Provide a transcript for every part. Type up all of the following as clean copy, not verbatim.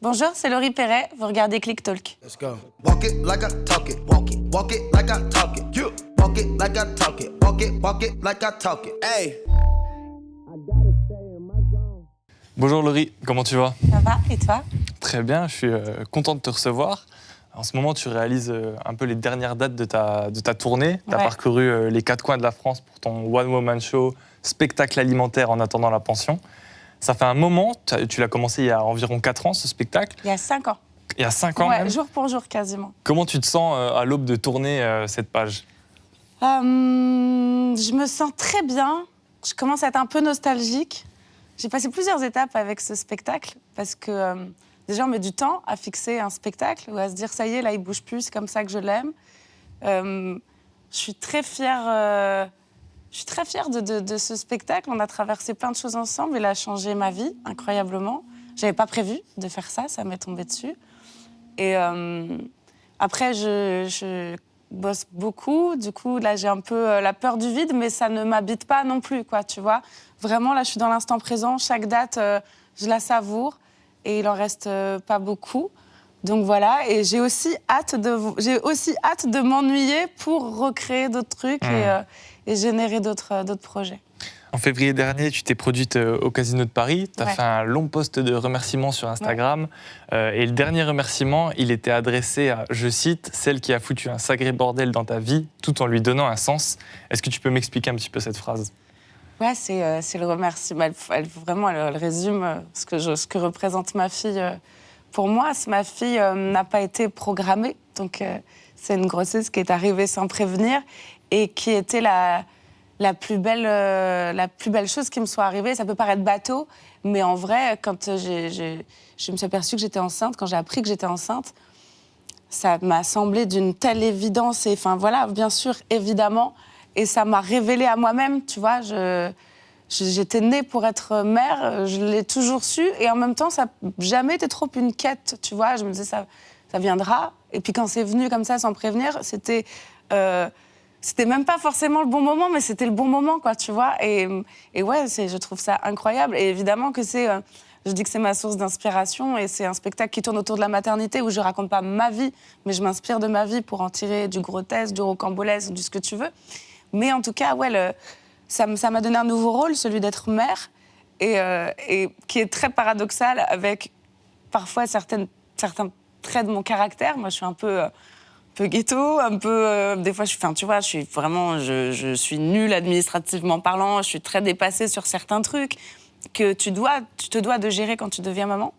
Bonjour, c'est Laurie Perret, vous regardez Click Talk. Let's go. Walk it like I talk it, walk it, walk it like I talk it. You walk it like I talk it, walk it like I talk it. Hey. Bonjour Laurie, comment tu vas? Ça va, et toi? Très bien, je suis content de te recevoir. En ce moment, tu réalises un peu les dernières dates de ta tournée. Tu as parcouru les 4 coins de la France pour ton One Woman Show, spectacle alimentaire en attendant la pension. Ça fait un moment, tu l'as commencé il y a environ 4 ans, ce spectacle. Il y a 5 ans. Il y a 5 ans même. Jour pour jour, quasiment. Comment tu te sens à l'aube de tourner cette page? Je me sens très bien. Je commence à être un peu nostalgique. J'ai passé plusieurs étapes avec ce spectacle parce que déjà, on met du temps à fixer un spectacle ou à se dire ça y est, là, il bouge plus, c'est comme ça que je l'aime. Je suis très fière. Je suis très fière de ce spectacle. On a traversé plein de choses ensemble. Il a changé ma vie, incroyablement. Je n'avais pas prévu de faire ça, ça m'est tombé dessus. Et après, je bosse beaucoup. Du coup, là, j'ai un peu la peur du vide, mais ça ne m'habite pas non plus, quoi, tu vois. Vraiment, là, je suis dans l'instant présent. Chaque date, je la savoure. Et il en reste pas beaucoup. Donc voilà, et j'ai aussi hâte de m'ennuyer pour recréer d'autres trucs et générer d'autres projets. En février dernier, tu t'es produite au Casino de Paris. Tu as fait un long post de remerciements sur Instagram. Et le dernier remerciement, il était adressé à, je cite, « celle qui a foutu un sacré bordel dans ta vie, tout en lui donnant un sens ». Est-ce que tu peux m'expliquer un petit peu cette phrase? Ouais, c'est le remerciement. Elle résume ce que représente ma fille. Pour moi, ma fille n'a pas été programmée. Donc, c'est une grossesse qui est arrivée sans prévenir et qui était la plus belle chose qui me soit arrivée. Ça peut paraître bateau, mais en vrai, quand je me suis aperçue que j'étais enceinte, quand j'ai appris que j'étais enceinte, ça m'a semblé d'une telle évidence. Et enfin, voilà, bien sûr, évidemment. Et ça m'a révélée à moi-même, tu vois. J'étais née pour être mère, je l'ai toujours su. Et en même temps, ça n'a jamais été trop une quête, tu vois. Je me disais, ça viendra. Et puis quand c'est venu comme ça, sans prévenir, c'était même pas forcément le bon moment, mais c'était le bon moment, quoi, tu vois. Et ouais, je trouve ça incroyable. Et évidemment que je dis que c'est ma source d'inspiration. Et c'est un spectacle qui tourne autour de la maternité, où je raconte pas ma vie, mais je m'inspire de ma vie pour en tirer du grotesque, du rocambolesque, du ce que tu veux. Mais en tout cas, ouais, ça m'a donné un nouveau rôle, celui d'être mère, et qui est très paradoxal avec parfois certains traits de mon caractère. Moi, je suis un peu ghetto, un peu... des fois, tu vois, je suis nulle administrativement parlant, je suis très dépassée sur certains trucs que tu te dois de gérer quand tu deviens maman.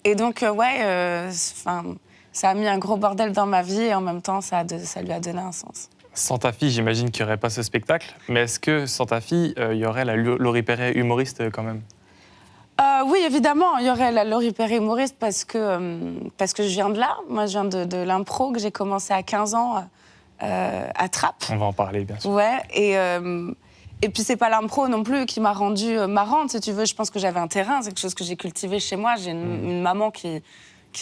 Et donc, ça a mis un gros bordel dans ma vie et en même temps, ça lui a donné un sens. Sans ta fille, j'imagine qu'il n'y aurait pas ce spectacle. Mais est-ce que sans ta fille, il y aurait la Laurie Perret humoriste quand même? Oui, évidemment, il y aurait la Laurie Perret humoriste parce que je viens de là. Moi, je viens de l'impro que j'ai commencé à 15 ans à Trappes. On va en parler, bien sûr. Ouais, et puis c'est pas l'impro non plus qui m'a rendue marrante, si tu veux. Je pense que j'avais un terrain, c'est quelque chose que j'ai cultivé chez moi. J'ai une maman qui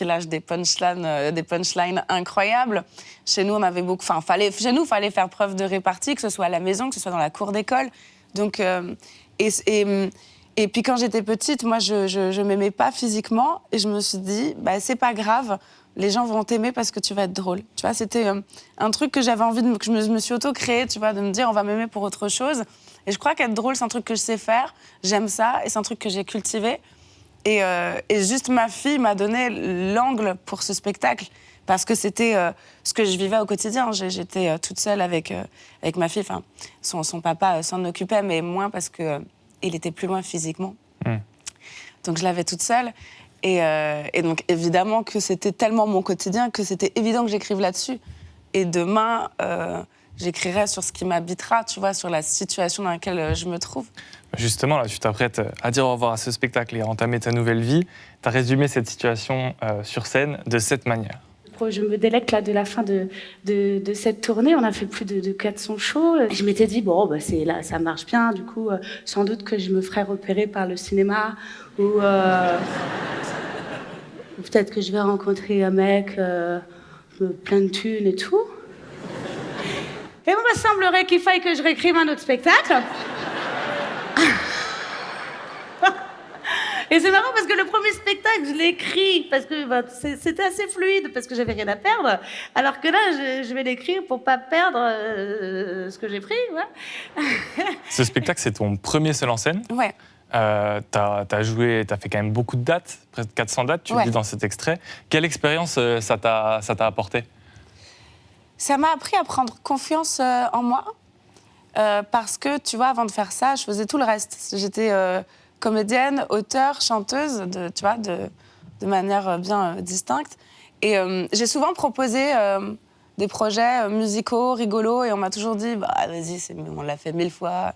lâche des punchlines incroyables. Chez nous, on avait beaucoup... fallait faire preuve de répartie, que ce soit à la maison, que ce soit dans la cour d'école. Donc, et puis quand j'étais petite, moi, je m'aimais pas physiquement. Et je me suis dit, c'est pas grave, les gens vont t'aimer parce que tu vas être drôle. Tu vois, c'était un truc que j'avais envie que je me suis auto-créée, tu vois, de me dire, on va m'aimer pour autre chose. Et je crois qu'être drôle, c'est un truc que je sais faire. J'aime ça, et c'est un truc que j'ai cultivé. Et juste ma fille m'a donné l'angle pour ce spectacle parce que c'était ce que je vivais au quotidien. J'étais toute seule avec ma fille. Enfin, son papa s'en occupait, mais moins parce qu'il était plus loin physiquement. Donc je l'avais toute seule. Et donc évidemment que c'était tellement mon quotidien que c'était évident que j'écrive là-dessus. Et demain, j'écrirai sur ce qui m'habitera, tu vois, sur la situation dans laquelle je me trouve. Justement, là, tu t'apprêtes à dire au revoir à ce spectacle et à entamer ta nouvelle vie. Tu as résumé cette situation sur scène de cette manière. Je me délecte là de la fin de cette tournée. On a fait plus de 400 shows. Je m'étais dit, c'est là, ça marche bien. Du coup, sans doute que je me ferai repérer par le cinéma ou peut-être que je vais rencontrer un mec plein de thunes et tout. Et il me semblerait qu'il faille que je réécrive un autre spectacle. Et c'est marrant parce que le premier spectacle, je l'ai écrit parce que c'était assez fluide, parce que j'avais rien à perdre. Alors que là, je vais l'écrire pour pas perdre ce que j'ai pris. Ouais. Ce spectacle, c'est ton premier seul en scène. Ouais. T'as joué, t'as fait quand même beaucoup de dates, presque 400 dates, tu le dis dans cet extrait. Quelle expérience ça t'a apporté? Ça m'a appris à prendre confiance en moi. Parce que, tu vois, avant de faire ça, je faisais tout le reste. J'étais comédienne, auteure, chanteuse, de manière bien distincte. Et j'ai souvent proposé des projets musicaux, rigolos, et on m'a toujours dit, bah, vas-y, on l'a fait 1000 fois.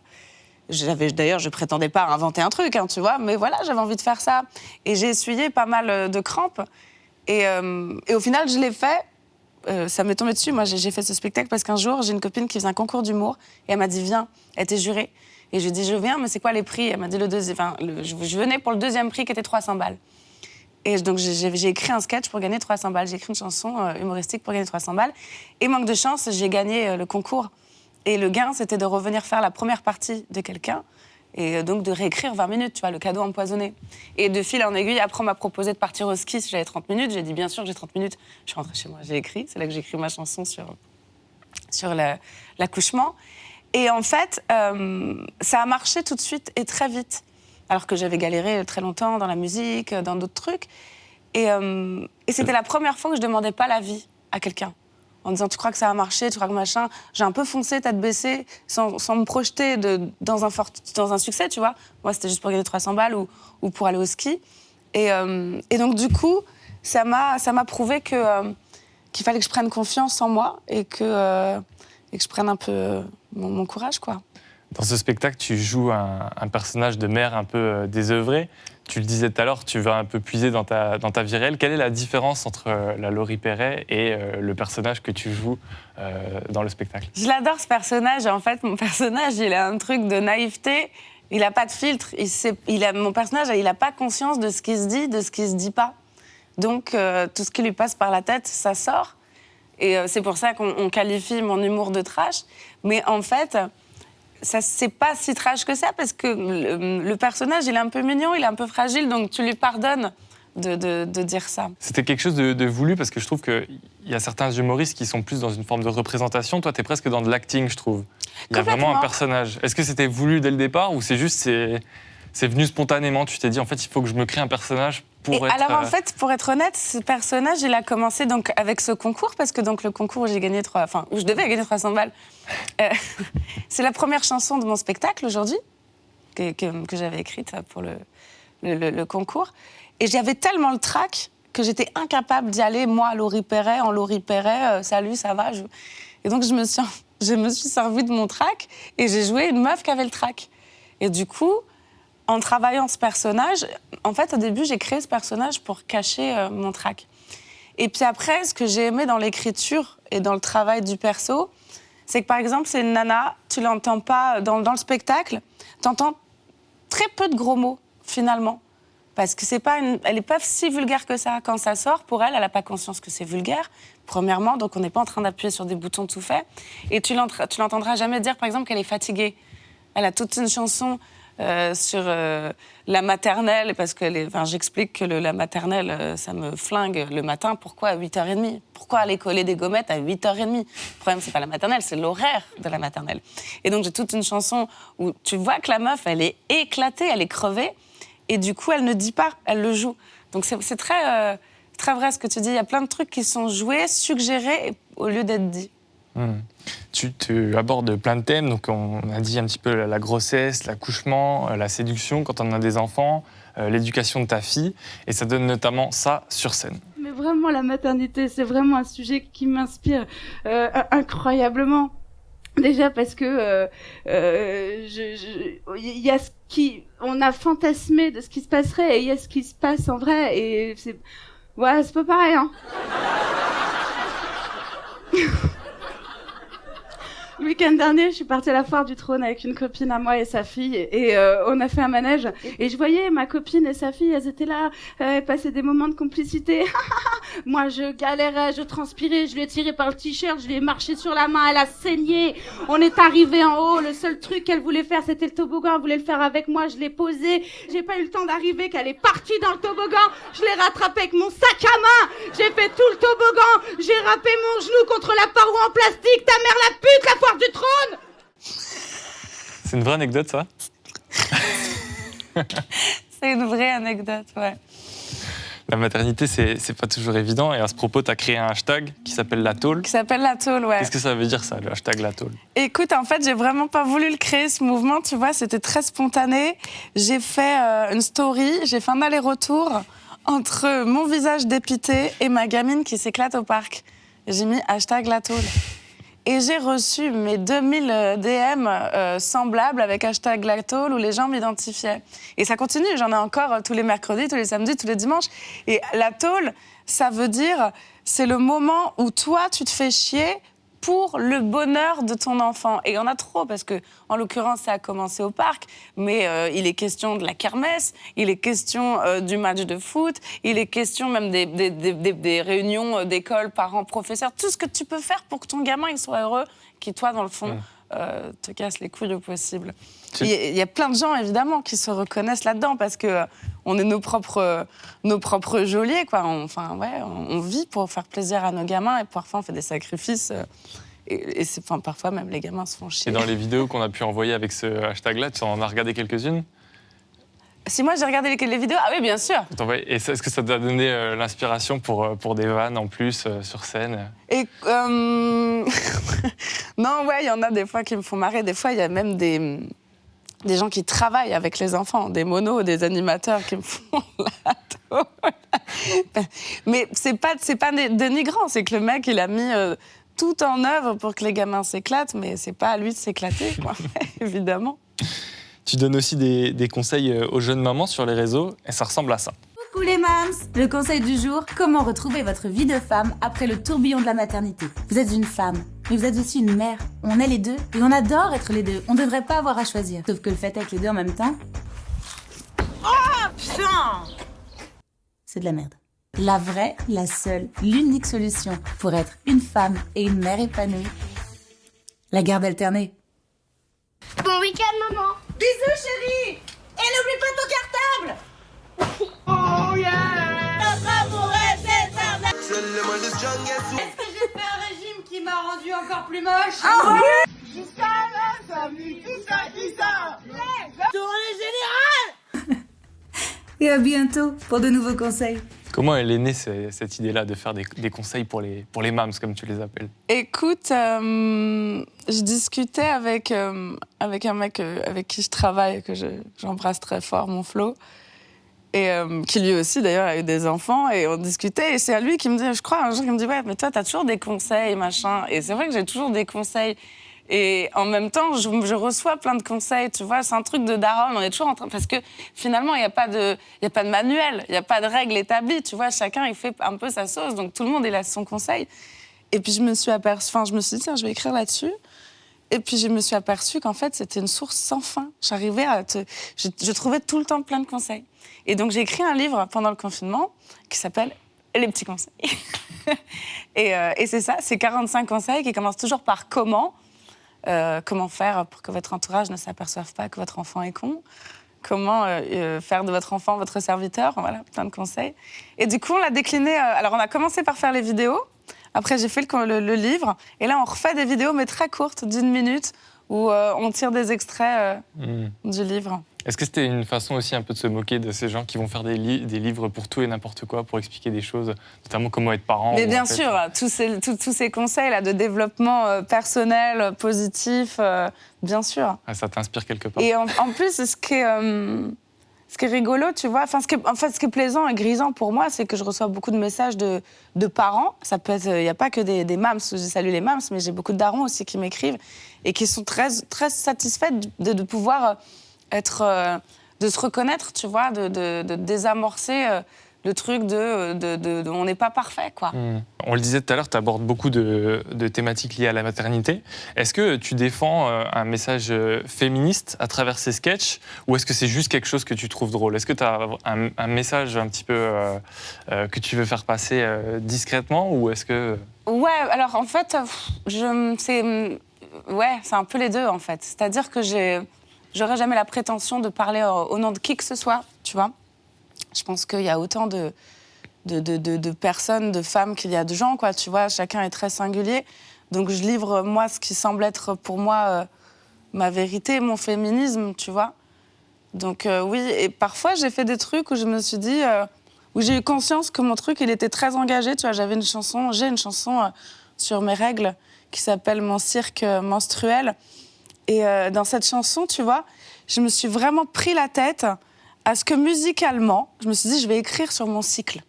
D'ailleurs, je prétendais pas inventer un truc, hein, tu vois, mais voilà, j'avais envie de faire ça. Et j'ai essuyé pas mal de crampes. Et au final, je l'ai fait. Ça m'est tombé dessus. Moi, j'ai fait ce spectacle parce qu'un jour, j'ai une copine qui faisait un concours d'humour et elle m'a dit, viens. Elle était jurée. Et je lui ai dit, je viens, mais c'est quoi les prix? Elle m'a dit, je venais pour le deuxième prix qui était 300 balles. Et donc, j'ai écrit un sketch pour gagner 300 balles. J'ai écrit une chanson humoristique pour gagner 300 balles. Et manque de chance, j'ai gagné le concours. Et le gain, c'était de revenir faire la première partie de quelqu'un et donc de réécrire 20 minutes, tu vois, le cadeau empoisonné. Et de fil en aiguille, après, on m'a proposé de partir au ski si j'avais 30 minutes. J'ai dit, bien sûr, j'ai 30 minutes. Je suis rentrée chez moi, j'ai écrit. C'est là que j'ai écrit ma chanson sur l'accouchement. Et en fait, ça a marché tout de suite et très vite. Alors que j'avais galéré très longtemps dans la musique, dans d'autres trucs. Et c'était la première fois que je demandais pas l'avis à quelqu'un. En disant, tu crois que ça va marcher, tu crois que machin. J'ai un peu foncé, tête baissée, sans me projeter dans un succès, tu vois. Moi, c'était juste pour gagner 300 balles ou pour aller au ski. Et donc, du coup, ça m'a prouvé qu'il fallait que je prenne confiance en moi et que je prenne un peu mon courage, quoi. Dans ce spectacle, tu joues un personnage de mère un peu désœuvrée. Tu le disais tout à l'heure, tu vas un peu puiser dans ta vie réelle. Quelle est la différence entre la Laurie Perret et le personnage que tu joues dans le spectacle? Je l'adore, ce personnage. En fait, mon personnage, il a un truc de naïveté. Il n'a pas de filtre. Mon personnage, il n'a pas conscience de ce qui se dit, de ce qui ne se dit pas. Donc, tout ce qui lui passe par la tête, ça sort. Et c'est pour ça qu'on qualifie mon humour de trash. Mais en fait, c'est pas si trash que ça, parce que le personnage, il est un peu mignon, il est un peu fragile, donc tu lui pardonnes de dire ça. C'était quelque chose de voulu, parce que je trouve qu'il y a certains humoristes qui sont plus dans une forme de représentation. Toi, t'es presque dans de l'acting, je trouve. Il y a vraiment un personnage. Est-ce que c'était voulu dès le départ, ou c'est venu spontanément? Tu t'es dit, en fait, il faut que je me crée un personnage pour être... Alors, en fait, pour être honnête, ce personnage, il a commencé donc avec ce concours, parce que donc, le concours où j'ai gagné où je devais gagner 300 balles, c'est la première chanson de mon spectacle aujourd'hui, que j'avais écrite pour le concours. Et j'avais tellement le trac que j'étais incapable d'y aller, moi, Laurie Perret, salut, ça va. Et donc, je me suis servie de mon trac et j'ai joué une meuf qui avait le trac. Et du coup, en travaillant ce personnage, en fait, au début, j'ai créé ce personnage pour cacher mon trac. Et puis après, ce que j'ai aimé dans l'écriture et dans le travail du perso, c'est que, par exemple, c'est une nana, tu l'entends pas dans le spectacle, t'entends très peu de gros mots, finalement. Parce que elle n'est pas si vulgaire que ça. Quand ça sort, pour elle, elle n'a pas conscience que c'est vulgaire, premièrement, donc on n'est pas en train d'appuyer sur des boutons tout faits. Et tu l'entendras jamais dire, par exemple, qu'elle est fatiguée. Elle a toute une chanson sur la maternelle, parce que j'explique que la maternelle, ça me flingue le matin. Pourquoi à 8h30 ? Pourquoi aller coller des gommettes à 8h30 ? Le problème, c'est pas la maternelle, c'est l'horaire de la maternelle. Et donc, j'ai toute une chanson où tu vois que la meuf, elle est éclatée, elle est crevée, et du coup, elle ne dit pas, elle le joue. Donc, c'est très, très vrai ce que tu dis. Il y a plein de trucs qui sont joués, suggérés, au lieu d'être dits. Tu abordes plein de thèmes, donc on a dit un petit peu la grossesse, l'accouchement, la séduction quand on a des enfants, l'éducation de ta fille, et ça donne notamment ça sur scène. Mais vraiment, la maternité, c'est vraiment un sujet qui m'inspire incroyablement. Déjà parce que il y a ce qui on a fantasmé de ce qui se passerait et il y a ce qui se passe en vrai et c'est pas pareil, hein. Le week-end dernier, je suis partie à la foire du trône avec une copine à moi et sa fille et on a fait un manège et je voyais ma copine et sa fille, elles étaient là, elles passaient des moments de complicité Moi, je galérais, je transpirais, je lui ai tiré par le t-shirt, je lui ai marché sur la main, elle a saigné. On est arrivé en haut, le seul truc qu'elle voulait faire, c'était le toboggan. Elle voulait le faire avec moi, je l'ai posé. J'ai pas eu le temps d'arriver, qu'elle est partie dans le toboggan. Je l'ai rattrapée avec mon sac à main. J'ai fait tout le toboggan. J'ai râpé mon genou contre la paroi en plastique. Ta mère la pute, la foire du trône! C'est une vraie anecdote, ça? C'est une vraie anecdote, ouais. La maternité, c'est pas toujours évident. Et à ce propos, tu as créé un hashtag qui s'appelle La Tôle. Qui s'appelle La Tôle, ouais. Qu'est-ce que ça veut dire, ça, le hashtag La Tôle? Écoute, en fait, j'ai vraiment pas voulu le créer, ce mouvement, tu vois, c'était très spontané. J'ai fait une story, j'ai fait un aller-retour entre mon visage dépité et ma gamine qui s'éclate au parc. J'ai mis hashtag La Tôle. Et j'ai reçu mes 2000 DM semblables avec hashtag La Tôle où les gens m'identifiaient. Et ça continue, j'en ai encore tous les mercredis, tous les samedis, tous les dimanches. Et La Tôle, ça veut dire, c'est le moment où toi, tu te fais chier pour le bonheur de ton enfant. Et il y en a trop, parce que, en l'occurrence, ça a commencé au parc, mais il est question de la kermesse, il est question du match de foot, il est question même des réunions d'école, parents, professeurs, tout ce que tu peux faire pour que ton gamin il soit heureux, qui, toi, dans le fond, te casse les couilles au possible. Il y a plein de gens, évidemment, qui se reconnaissent là-dedans, parce que on est nos propres geôliers, quoi. On vit pour faire plaisir à nos gamins, et parfois on fait des sacrifices. Et parfois même les gamins se font chier. Et dans les vidéos qu'on a pu envoyer avec ce hashtag-là, tu en as regardé quelques-unes? Si moi j'ai regardé les vidéos, ah oui, bien sûr. Et est-ce que ça t'a donné l'inspiration pour des vannes en plus sur scène? Et non, ouais, il y en a des fois qui me font marrer. Des fois, il y a même des gens qui travaillent avec les enfants, des monos, des animateurs qui me font la tôle. Mais c'est pas dénigrant, c'est que le mec, il a mis tout en œuvre pour que les gamins s'éclatent, mais c'est pas à lui de s'éclater, quoi, évidemment. Tu donnes aussi des conseils aux jeunes mamans sur les réseaux, et ça ressemble à ça. Coucou les mams! Le conseil du jour, comment retrouver votre vie de femme après le tourbillon de la maternité. Vous êtes une femme, mais vous êtes aussi une mère. On est les deux, et on adore être les deux. On devrait pas avoir à choisir. Sauf que le fait d'être les deux en même temps... Oh putain! C'est de la merde. La vraie, la seule, l'unique solution pour être une femme et une mère épanouie, la garde alternée. Bon week-end, maman. Bisous chérie! Et n'oublie pas ton cartable! Oh yeah. Notre amour est éternel. Est-ce que j'ai fait un régime qui m'a rendu encore plus moche? Ah ouais. Jusqu'à la famille, tout ça, qui ça. Tournée générale. Et à bientôt pour de nouveaux conseils. Comment elle est née, cette idée-là, de faire des conseils pour les mams, comme tu les appelles? Écoute, je discutais avec un mec avec qui je travaille, que j'embrasse très fort, mon Flo, et qui lui aussi, d'ailleurs, a eu des enfants, et on discutait, et c'est à lui qui me dit, je crois, un jour, il me dit « Ouais, mais toi, t'as toujours des conseils, machin. » Et c'est vrai que j'ai toujours des conseils. Et en même temps, je reçois plein de conseils, tu vois, c'est un truc de daronne, on est toujours en train... Parce que finalement, il n'y a pas de manuel, il n'y a pas de règles établies, tu vois, chacun, il fait un peu sa sauce, donc tout le monde, il a son conseil. Et puis je me suis dit, tiens, je vais écrire là-dessus. Et puis je me suis aperçue qu'en fait, c'était une source sans fin. J'arrivais je trouvais tout le temps plein de conseils. Et donc j'ai écrit un livre pendant le confinement qui s'appelle Les petits conseils. et c'est ça, c'est 45 conseils qui commencent toujours par comment. Comment faire pour que votre entourage ne s'aperçoive pas que votre enfant est con, comment faire de votre enfant votre serviteur, voilà, plein de conseils. Et du coup, on l'a décliné, alors on a commencé par faire les vidéos, après j'ai fait le livre, et là on refait des vidéos, mais très courtes, d'1 minute, où on tire des extraits du livre. Est-ce que c'était une façon aussi un peu de se moquer de ces gens qui vont faire des livres pour tout et n'importe quoi, pour expliquer des choses, notamment comment être parent? Mais bien sûr, tous ces conseils-là de développement personnel, positif, bien sûr. Ah, ça t'inspire quelque part. Et en plus, ce qui est rigolo, tu vois, ce qui est plaisant et grisant pour moi, c'est que je reçois beaucoup de messages de parents. Ça peut être, il n'y a pas que des mams, je salue les mams, mais j'ai beaucoup de darons aussi qui m'écrivent et qui sont très, très satisfaits de pouvoir de se reconnaître, tu vois, de désamorcer le truc de on n'est pas parfait, quoi. On le disait tout à l'heure, tu abordes beaucoup de thématiques liées à la maternité. Est-ce que tu défends un message féministe à travers ces sketchs ou est-ce que c'est juste quelque chose que tu trouves drôle? Est-ce que tu as un message un petit peu que tu veux faire passer discrètement ou est-ce que... Ouais, alors en fait, c'est un peu les deux, en fait. C'est-à-dire que j'aurais jamais la prétention de parler au nom de qui que ce soit, tu vois. Je pense qu'il y a autant de personnes, de femmes qu'il y a de gens, quoi, tu vois. Chacun est très singulier. Donc je livre, moi, ce qui semble être pour moi ma vérité, mon féminisme, tu vois. Donc oui, et parfois j'ai fait des trucs où je me suis dit, où j'ai eu conscience que mon truc, il était très engagé, tu vois. J'ai une chanson sur mes règles qui s'appelle Mon cirque menstruel. Et dans cette chanson, tu vois, je me suis vraiment pris la tête à ce que musicalement, je me suis dit, je vais écrire sur mon cycle.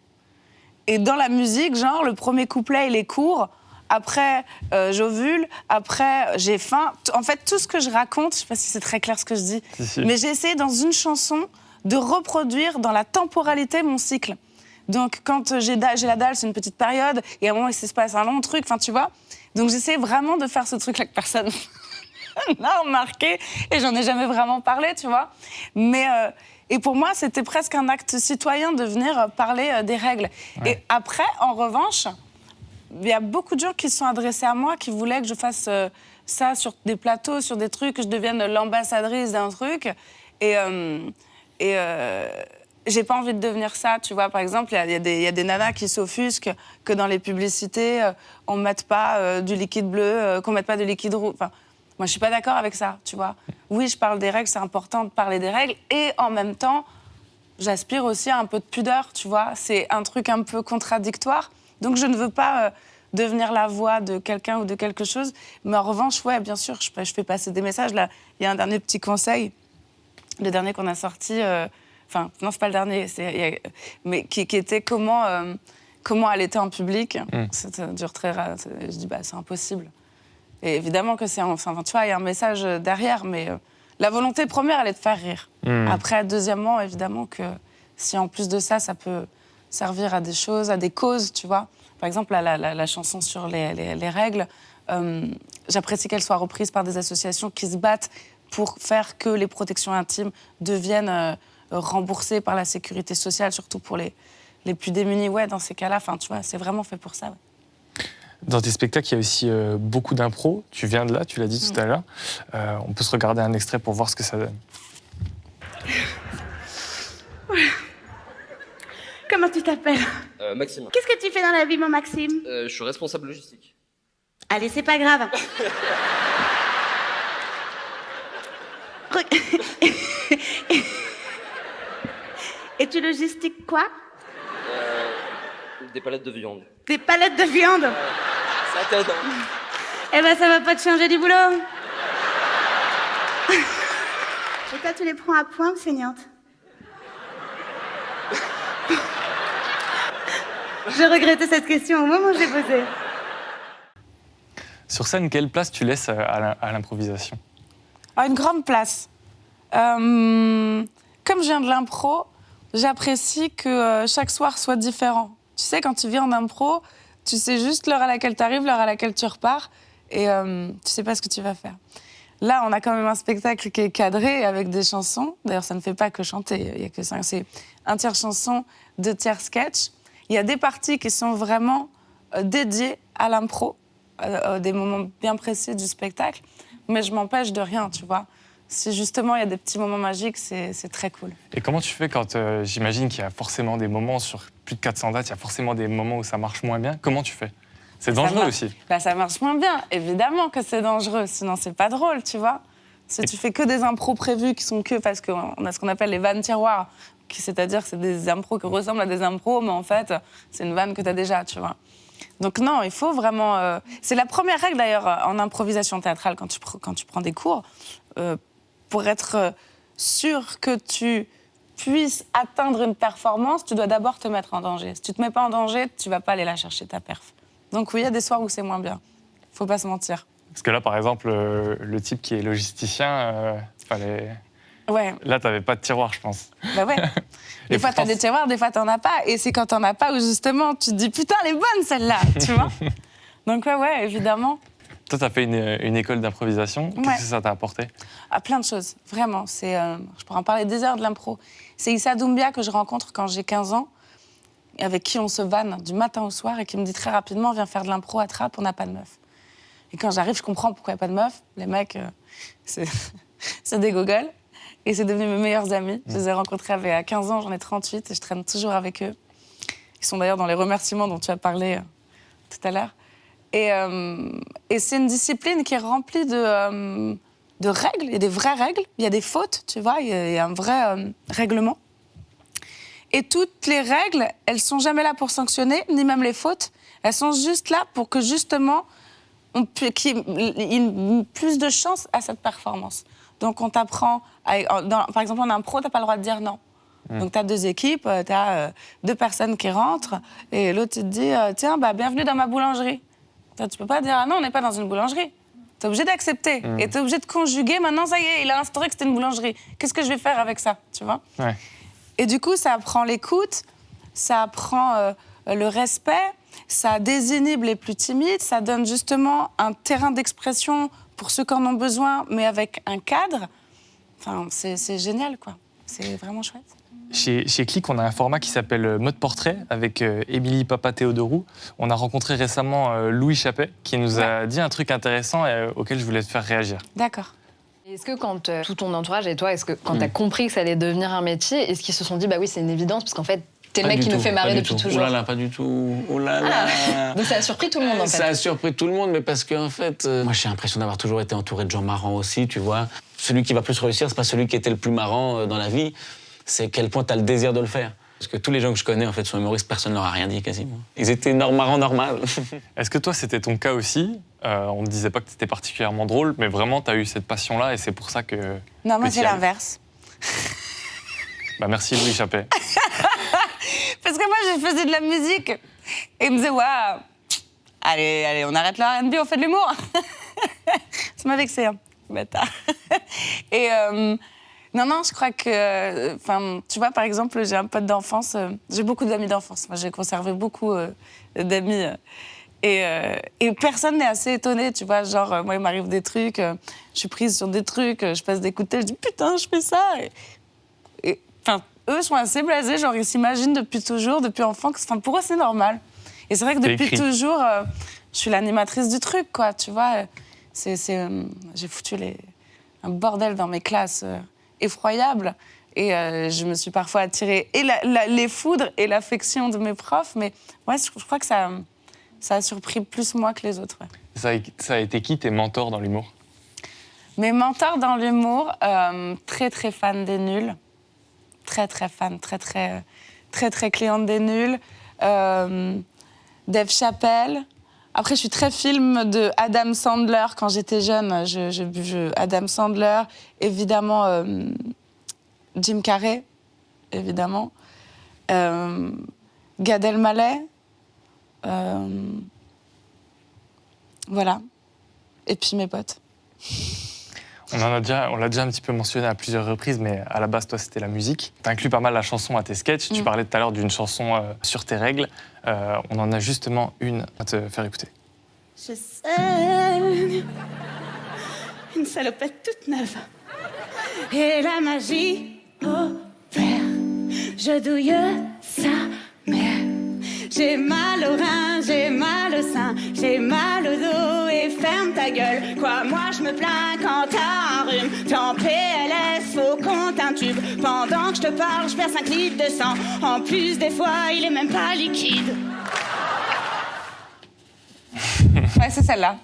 Et dans la musique, genre, le premier couplet, il est court. Après, j'ovule. Après, j'ai faim. En fait, tout ce que je raconte, je sais pas si c'est très clair ce que je dis, mais j'ai essayé dans une chanson de reproduire dans la temporalité mon cycle. Donc, quand j'ai la dalle, c'est une petite période, et à un moment, il se passe un long truc, enfin, tu vois. Donc, j'essaie vraiment de faire ce truc-là que personne n'a remarqué, et j'en ai jamais vraiment parlé, tu vois. Mais... Et pour moi, c'était presque un acte citoyen de venir parler des règles. Ouais. Et après, en revanche, il y a beaucoup de gens qui se sont adressés à moi, qui voulaient que je fasse ça sur des plateaux, sur des trucs, que je devienne l'ambassadrice d'un truc. Et j'ai pas envie de devenir ça, tu vois. Par exemple, il y a des nanas qui s'offusquent que dans les publicités, on ne mette pas du liquide bleu, qu'on ne mette pas de liquide rouge. Enfin, moi, je suis pas d'accord avec ça, tu vois. Oui, je parle des règles, c'est important de parler des règles. Et en même temps, j'aspire aussi à un peu de pudeur, tu vois. C'est un truc un peu contradictoire. Donc, je ne veux pas devenir la voix de quelqu'un ou de quelque chose. Mais en revanche, ouais, bien sûr, je fais passer des messages. Là, il y a un dernier petit conseil. Le dernier qu'on a sorti... Enfin, non, c'est pas le dernier. Mais qui était comment allaiter en public. Ça dure très rare. Je dis, c'est impossible. Et évidemment que c'est... Enfin, tu vois, il y a un message derrière, mais la volonté première, elle est de faire rire. Après, deuxièmement, évidemment que si en plus de ça, ça peut servir à des choses, à des causes, tu vois. Par exemple, la chanson sur les règles, j'apprécie qu'elle soit reprise par des associations qui se battent pour faire que les protections intimes deviennent remboursées par la sécurité sociale, surtout pour les plus démunis. Ouais, dans ces cas-là, enfin, tu vois, c'est vraiment fait pour ça, ouais. Dans tes spectacles, il y a aussi beaucoup d'impro. Tu viens de là, tu l'as dit tout à l'heure. On peut se regarder un extrait pour voir ce que ça donne. Comment tu t'appelles? Maxime. Qu'est-ce que tu fais dans la vie, mon Maxime? Je suis responsable logistique. Allez, c'est pas grave. Et tu logistiques quoi? Des palettes de viande. Des palettes de viande? Ça t'aide, hein. Eh ben, ça va pas te changer du boulot. Et toi, tu les prends à point ou saignantes? Je regrettais cette question au moment où je l'ai posée. Sur scène, quelle place tu laisses à l'improvisation? Une grande place. Comme je viens de l'impro, j'apprécie que chaque soir soit différent. Tu sais, quand tu viens en impro, tu sais juste l'heure à laquelle tu arrives, l'heure à laquelle tu repars, et tu sais pas ce que tu vas faire. Là, on a quand même un spectacle qui est cadré avec des chansons. D'ailleurs, ça ne fait pas que chanter, il y a que ça. C'est un tiers chanson, 2 tiers sketch. Il y a des parties qui sont vraiment dédiées à l'impro, des moments bien précis du spectacle, mais je m'empêche de rien, tu vois. Si justement il y a des petits moments magiques, c'est très cool. Et comment tu fais quand, j'imagine qu'il y a forcément des moments sur plus de 400 dates, il y a forcément des moments où ça marche moins bien. Comment tu fais? C'est dangereux aussi. Ça marche moins bien, évidemment que c'est dangereux, sinon c'est pas drôle, tu vois. Si tu fais que des impros prévus qui sont que, parce qu'on a ce qu'on appelle les vannes tiroirs, c'est-à-dire que c'est des impros qui ressemblent à des impros, mais en fait, c'est une vanne que t'as déjà, tu vois. Donc non, il faut vraiment... C'est la première règle d'ailleurs en improvisation théâtrale quand tu prends des cours, pour être sûr que tu puisses atteindre une performance, tu dois d'abord te mettre en danger. Si tu te mets pas en danger, tu vas pas aller la chercher, ta perf. Donc oui, il y a des soirs où c'est moins bien. Faut pas se mentir. Parce que là, par exemple, le type qui est logisticien, Ouais. Là, t'avais pas de tiroir, je pense. Bah ouais. Des Et fois, pourtant, t'as des tiroirs, des fois, t'en as pas. Et c'est quand t'en as pas où, justement, tu te dis, putain, elle est bonne, celle-là, tu vois. Donc, ouais, évidemment. Toi, t'as fait une école d'improvisation. Ouais. Qu'est-ce que ça t'a apporté? Ah, plein de choses, vraiment. Je pourrais en parler des heures de l'impro. C'est Issa Doumbia que je rencontre quand j'ai 15 ans, avec qui on se vanne du matin au soir et qui me dit très rapidement, viens faire de l'impro à Trappes, on n'a pas de meuf. Et quand j'arrive, je comprends pourquoi il n'y a pas de meuf. Les mecs, c'est des gogoles. Et c'est devenu mes meilleurs amis. Je les ai rencontrés à 15 ans, j'en ai 38 et je traîne toujours avec eux. Ils sont d'ailleurs dans les remerciements dont tu as parlé tout à l'heure. Et c'est une discipline qui est remplie de règles, il y a des vraies règles, il y a des fautes, tu vois, il y a un vrai règlement. Et toutes les règles, elles sont jamais là pour sanctionner, ni même les fautes. Elles sont juste là pour que, justement, qu'il y ait plus de chance à cette performance. Donc, on t'apprend... par exemple, en impro, tu n'as pas le droit de dire non. Donc, tu as 2 équipes, tu as 2 personnes qui rentrent, et l'autre, tu te dit, tiens, bienvenue dans ma boulangerie. Toi, tu peux pas dire, ah non, on n'est pas dans une boulangerie. Tu es obligé d'accepter. Et tu es obligé de conjuguer. Maintenant, ça y est, il a instauré que c'était une boulangerie. Qu'est-ce que je vais faire avec ça, tu vois? Ouais. Et du coup, ça apprend l'écoute, ça apprend le respect, ça désinhibe les plus timides, ça donne justement un terrain d'expression pour ceux qui en ont besoin, mais avec un cadre. Enfin, c'est génial, quoi. C'est vraiment chouette. Chez Click, on a un format qui s'appelle Mode Portrait avec Émilie Papa-Théodorou. On a rencontré récemment Louis Chappet qui nous a dit un truc intéressant auquel je voulais te faire réagir. D'accord. Est-ce que quand tout ton entourage et toi, est-ce que quand t'as compris que ça allait devenir un métier, est-ce qu'ils se sont dit, bah oui, c'est une évidence, parce qu'en fait, t'es le mec qui nous fait marrer depuis toujours? Oh là là, pas du tout. Oh là là. Donc ça a surpris tout le monde, en fait. Ça a surpris tout le monde, mais parce qu'en fait, moi j'ai l'impression d'avoir toujours été entouré de gens marrants aussi, tu vois. Celui qui va plus réussir, c'est pas celui qui était le plus marrant dans la vie, c'est quel point t'as le désir de le faire. Parce que tous les gens que je connais, en fait, sont humoristes, personne ne leur a rien dit quasiment. Ils étaient marrants normal. Est-ce que toi, c'était ton cas aussi? On ne disait pas que tu étais particulièrement drôle, mais vraiment, tu as eu cette passion-là et c'est pour ça que... Non, moi, que c'est l'inverse. Bah, merci Louis Chappet. Parce que moi, je faisais de la musique et ils me disaient, waouh, allez, on arrête le R&B, on fait de l'humour. Ça m'a vexée, hein, bâtard. Et non, je crois que... tu vois, par exemple, j'ai un pote d'enfance, j'ai beaucoup d'amis d'enfance. Moi, j'ai conservé beaucoup d'amis. Et personne n'est assez étonné, tu vois. Genre, moi, il m'arrive des trucs, je suis prise sur des trucs, je passe des coups de tête, je dis, putain, je fais ça. Et eux sont assez blasés, genre, ils s'imaginent depuis toujours, depuis enfant, que pour eux, c'est normal. Et c'est vrai que depuis toujours, je suis l'animatrice du truc, quoi, tu vois. J'ai foutu un bordel dans mes classes effroyable. Et je me suis parfois attirée et les foudres et l'affection de mes profs. Mais ouais, je crois que ça a surpris plus moi que les autres. Ouais. Ça a été qui tes mentors dans l'humour? Mes mentors dans l'humour, très, très fan des nuls. Très, très fan, très cliente des nuls. Dave Chappelle. Après, je suis très film de Adam Sandler. Quand j'étais jeune, Adam Sandler, évidemment Jim Carrey, évidemment. Gad Elmaleh. Voilà. Et puis mes potes. On l'a déjà un petit peu mentionné à plusieurs reprises, mais à la base, toi, c'était la musique. Tu inclus pas mal la chanson à tes sketchs. Tu parlais tout à l'heure d'une chanson sur tes règles. On en a justement une à te faire écouter. Je sais, une salopette toute neuve. Et la magie opère. Je douille sa mère. J'ai mal au rein, j'ai mal au sein, j'ai mal au dos et ferme ta gueule. Quoi, moi je me plains quand t'as un rhume. T'es en PLS, faut qu'on t'intube. Pendant que je te parle, je perds 5 litres de sang. En plus, des fois, il est même pas liquide. Ouais, c'est celle-là.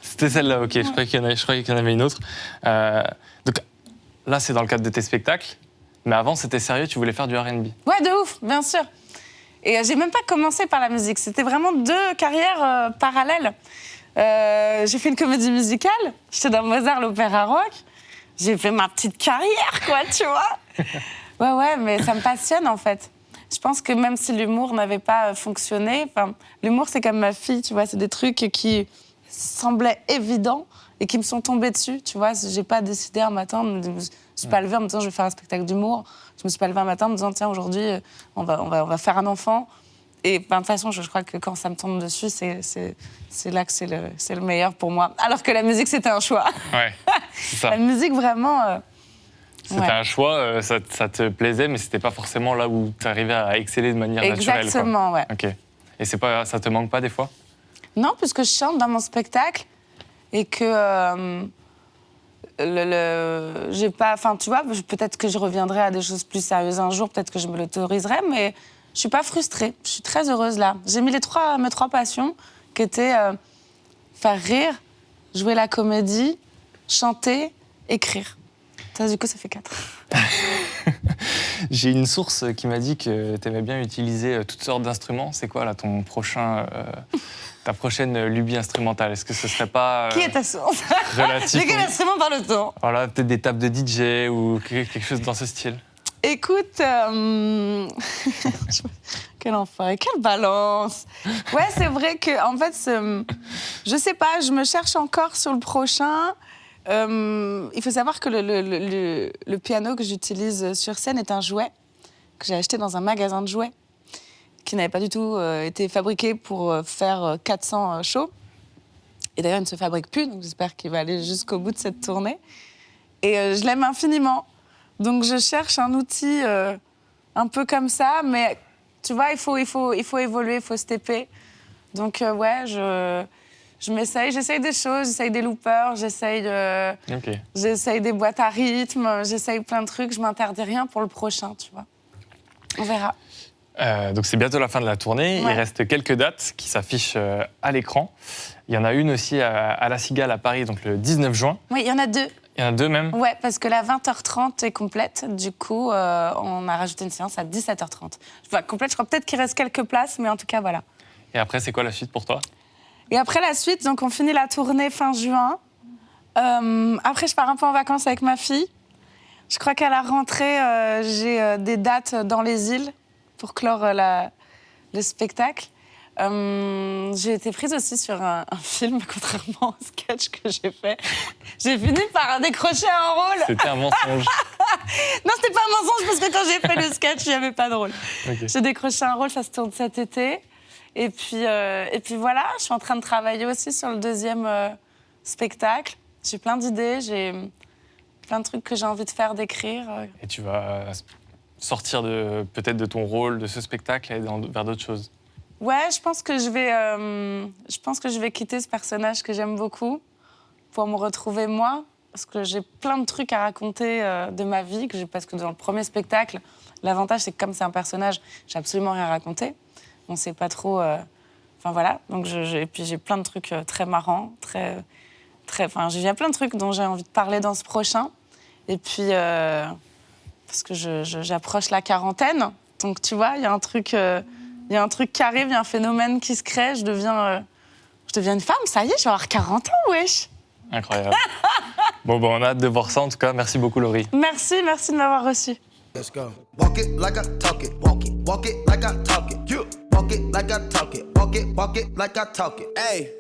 C'était celle-là, ok. Je croyais qu'il y en avait une autre. Donc là, c'est dans le cadre de tes spectacles. Mais avant, c'était sérieux, tu voulais faire du R&B. Ouais, de ouf, bien sûr. Et j'ai même pas commencé par la musique. C'était vraiment 2 carrières parallèles. J'ai fait une comédie musicale. J'étais dans Mozart, l'opéra rock. J'ai fait ma petite carrière, quoi, tu vois. Ouais, mais ça me passionne, en fait. Je pense que même si l'humour n'avait pas fonctionné, l'humour, c'est comme ma fille, tu vois. C'est des trucs qui semblaient évidents et qui me sont tombées dessus, tu vois. J'ai pas décidé un matin, je me suis pas levée en me disant je vais faire un spectacle d'humour. Je me suis pas levée un matin en me disant tiens, aujourd'hui, on va faire un enfant. Et de toute façon, je crois que quand ça me tombe dessus, c'est là que c'est le meilleur pour moi. Alors que la musique, c'était un choix. Ouais, c'est ça. La musique, vraiment... C'était un choix, ça te plaisait, mais c'était pas forcément là où tu arrivais à exceller de manière naturelle. Exactement, ouais. Ok. Et ça te manque pas des fois? Non, puisque je chante dans mon spectacle et que j'ai pas... Enfin, tu vois, peut-être que je reviendrai à des choses plus sérieuses un jour, peut-être que je me l'autoriserai, mais je suis pas frustrée. Je suis très heureuse là. J'ai mis mes trois passions qui étaient faire rire, jouer la comédie, chanter, écrire. Ça, du coup, ça fait 4. J'ai une source qui m'a dit que tu aimais bien utiliser toutes sortes d'instruments. C'est quoi là ta prochaine lubie instrumentale? Est-ce que ce serait pas Qui est ta source? relatif De quel instrument parle-t-on? Voilà, peut-être des tables de DJ ou quelque chose dans ce style. Écoute, quel enfer, quelle balance. Ouais, c'est vrai que en fait, je sais pas, je me cherche encore sur le prochain. Il faut savoir que le piano que j'utilise sur scène est un jouet que j'ai acheté dans un magasin de jouets qui n'avait pas du tout été fabriqué pour faire 400 shows. Et d'ailleurs, il ne se fabrique plus, donc j'espère qu'il va aller jusqu'au bout de cette tournée. Et je l'aime infiniment. Donc je cherche un outil un peu comme ça, mais tu vois, il faut évoluer, il faut stepper. Donc ouais, je m'essaye, j'essaye des choses, j'essaye des loopers, j'essaye des boîtes à rythme, j'essaye plein de trucs, je m'interdis rien pour le prochain, tu vois. On verra. Donc c'est bientôt la fin de la tournée, ouais. Il reste quelques dates qui s'affichent à l'écran. Il y en a une aussi à La Cigale à Paris, donc le 19 juin. Oui, il y en a 2. Il y en a 2 même? Ouais, parce que la 20h30 est complète, du coup on a rajouté une séance à 17h30. Enfin, complète, je crois peut-être qu'il reste quelques places, mais en tout cas voilà. Et après, c'est quoi la suite pour toi? Et après la suite, donc on finit la tournée fin juin. Après, je pars un peu en vacances avec ma fille. Je crois qu'à la rentrée, j'ai des dates dans les îles pour clore le spectacle. J'ai été prise aussi sur un film, contrairement au sketch que j'ai fait. J'ai fini par décrocher un rôle. C'était un mensonge. Non, c'était pas un mensonge, parce que quand j'ai fait le sketch, il n'y avait pas de rôle. Okay. J'ai décroché un rôle, ça se tourne cet été. Et puis voilà, je suis en train de travailler aussi sur le 2e spectacle. J'ai plein d'idées, j'ai plein de trucs que j'ai envie de faire, d'écrire. Et tu vas sortir peut-être de ton rôle, de ce spectacle, et aller vers d'autres choses? Ouais, je pense que je vais quitter ce personnage que j'aime beaucoup pour me retrouver moi. Parce que j'ai plein de trucs à raconter de ma vie, parce que dans le premier spectacle, l'avantage, c'est que comme c'est un personnage, j'ai absolument rien raconté. On ne sait pas trop... Enfin, voilà. Donc, et puis, j'ai plein de trucs très marrants, enfin, il y a plein de trucs dont j'ai envie de parler dans ce prochain. Et puis, parce que j'approche la quarantaine. Donc, tu vois, il y a un truc qui arrive, il y a un phénomène qui se crée. Je deviens une femme, ça y est, je vais avoir 40 ans, wesh. Incroyable. Bon, on a hâte de voir ça, en tout cas. Merci beaucoup, Laurie. Merci de m'avoir reçue. Let's go. Walk it like I talk it. Walk it like I talk it. You walk it like I talk it. Walk it like I talk it. Hey.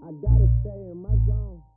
I gotta stay in my